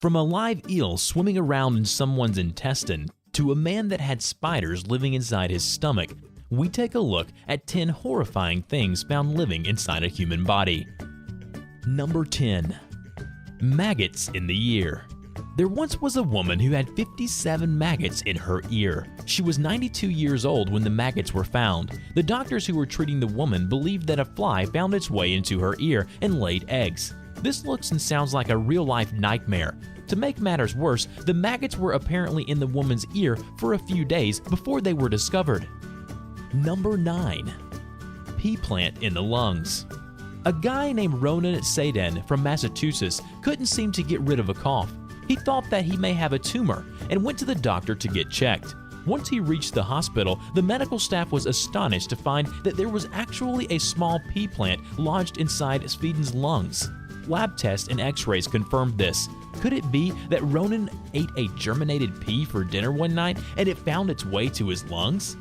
From a live eel swimming around in someone's intestine to a man that had spiders living inside his stomach, we take a look at 10 horrifying things found living inside a human body. Number 10. Maggots in the ear. There once was a woman who had 57 maggots in her ear. She was 92 years old when the maggots were found. The doctors who were treating the woman believed that a fly found its way into her ear and laid eggs. This looks and sounds like a real-life nightmare. To make matters worse, the maggots were apparently in the woman's ear for a few days before they were discovered. Number 9. Pea plant in the lungs. A guy named Ronan Saden from Massachusetts couldn't seem to get rid of a cough. He thought that he may have a tumor and went to the doctor to get checked. Once he reached the hospital, the medical staff was astonished to find that there was actually a small pea plant lodged inside Sweden's lungs. Lab tests and x-rays confirmed this. Could it be that Ronan ate a germinated pea for dinner one night and it found its way to his lungs?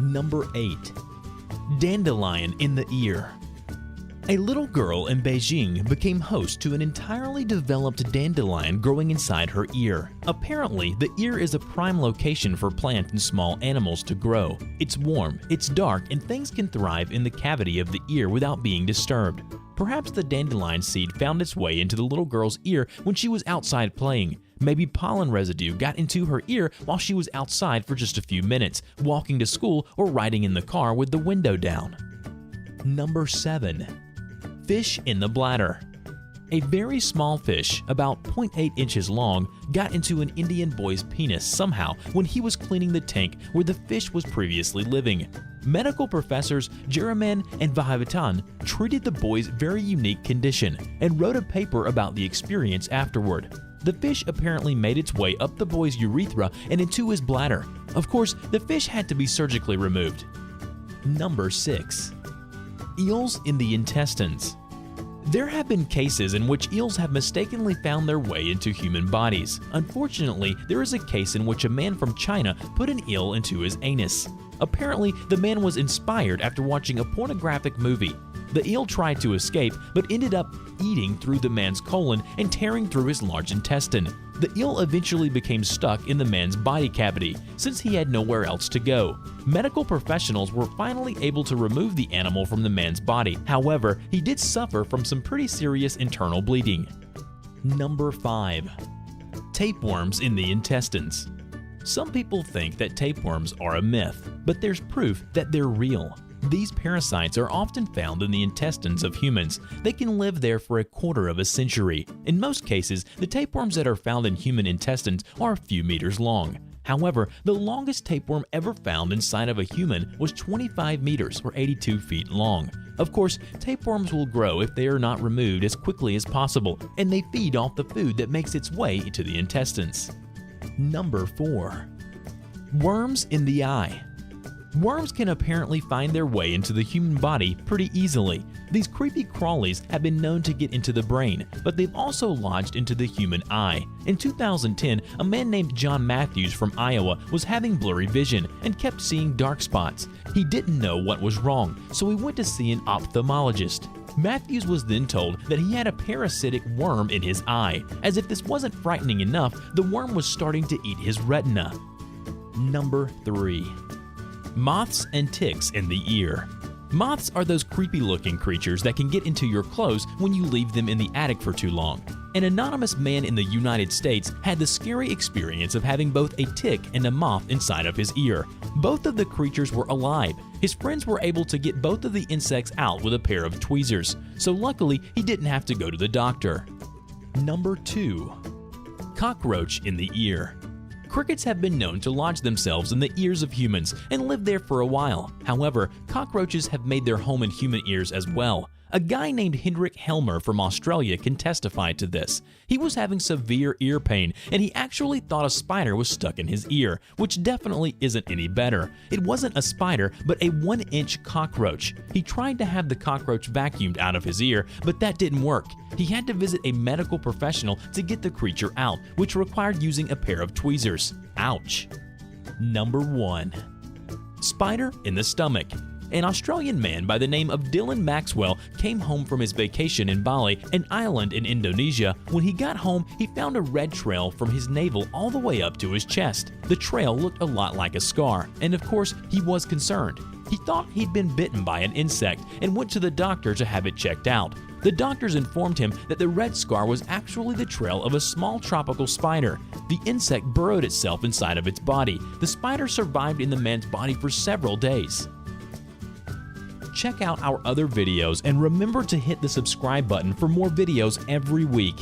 Number 8. Dandelion in the ear. A little girl in Beijing became host to an entirely developed dandelion growing inside her ear. Apparently, the ear is a prime location for plant and small animals to grow. It's warm, it's dark, and things can thrive in the cavity of the ear without being disturbed. Perhaps the dandelion seed found its way into the little girl's ear when she was outside playing. Maybe pollen residue got into her ear while she was outside for just a few minutes, walking to school or riding in the car with the window down. Number 7. Fish in the bladder. A very small fish, about 0.8 inches long, got into an Indian boy's penis somehow when he was cleaning the tank where the fish was previously living. Medical professors Jeraman and Vahavitan treated the boy's very unique condition and wrote a paper about the experience afterward. The fish apparently made its way up the boy's urethra and into his bladder. Of course, the fish had to be surgically removed. Number 6. Eels in the intestines. There have been cases in which eels have mistakenly found their way into human bodies. Unfortunately, there is a case in which a man from China put an eel into his anus. Apparently, the man was inspired after watching a pornographic movie. The eel tried to escape, but ended up eating through the man's colon and tearing through his large intestine. The eel eventually became stuck in the man's body cavity, since he had nowhere else to go. Medical professionals were finally able to remove the animal from the man's body. However, he did suffer from some pretty serious internal bleeding. Number 5. Tapeworms in the intestines. Some people think that tapeworms are a myth, but there's proof that they're real. These parasites are often found in the intestines of humans. They can live there for a quarter of a century. In most cases, the tapeworms that are found in human intestines are a few meters long. However, the longest tapeworm ever found inside of a human was 25 meters or 82 feet long. Of course, tapeworms will grow if they are not removed as quickly as possible, and they feed off the food that makes its way into the intestines. Number 4. Worms in the eye. Worms can apparently find their way into the human body pretty easily. These creepy crawlies have been known to get into the brain, but they've also lodged into the human eye. In 2010, a man named John Matthews from Iowa was having blurry vision and kept seeing dark spots. He didn't know what was wrong, so he went to see an ophthalmologist. Matthews was then told that he had a parasitic worm in his eye. As if this wasn't frightening enough, the worm was starting to eat his retina. Number 3. Moths and ticks in the ear. Moths are those creepy-looking creatures that can get into your clothes when you leave them in the attic for too long. An anonymous man in the United States had the scary experience of having both a tick and a moth inside of his ear. Both of the creatures were alive. His friends were able to get both of the insects out with a pair of tweezers, so luckily he didn't have to go to the doctor. Number 2. Cockroach in the ear. Crickets have been known to lodge themselves in the ears of humans and live there for a while. However, cockroaches have made their home in human ears as well. A guy named Hendrik Helmer from Australia can testify to this. He was having severe ear pain, and he actually thought a spider was stuck in his ear, which definitely isn't any better. It wasn't a spider, but a 1-inch cockroach. He tried to have the cockroach vacuumed out of his ear, but that didn't work. He had to visit a medical professional to get the creature out, which required using a pair of tweezers. Ouch. Number 1. Spider in the stomach. An Australian man by the name of Dylan Maxwell came home from his vacation in Bali, an island in Indonesia. When he got home, he found a red trail from his navel all the way up to his chest. The trail looked a lot like a scar, and of course, he was concerned. He thought he'd been bitten by an insect and went to the doctor to have it checked out. The doctors informed him that the red scar was actually the trail of a small tropical spider. The insect burrowed itself inside of its body. The spider survived in the man's body for several days. Check out our other videos and remember to hit the subscribe button for more videos every week.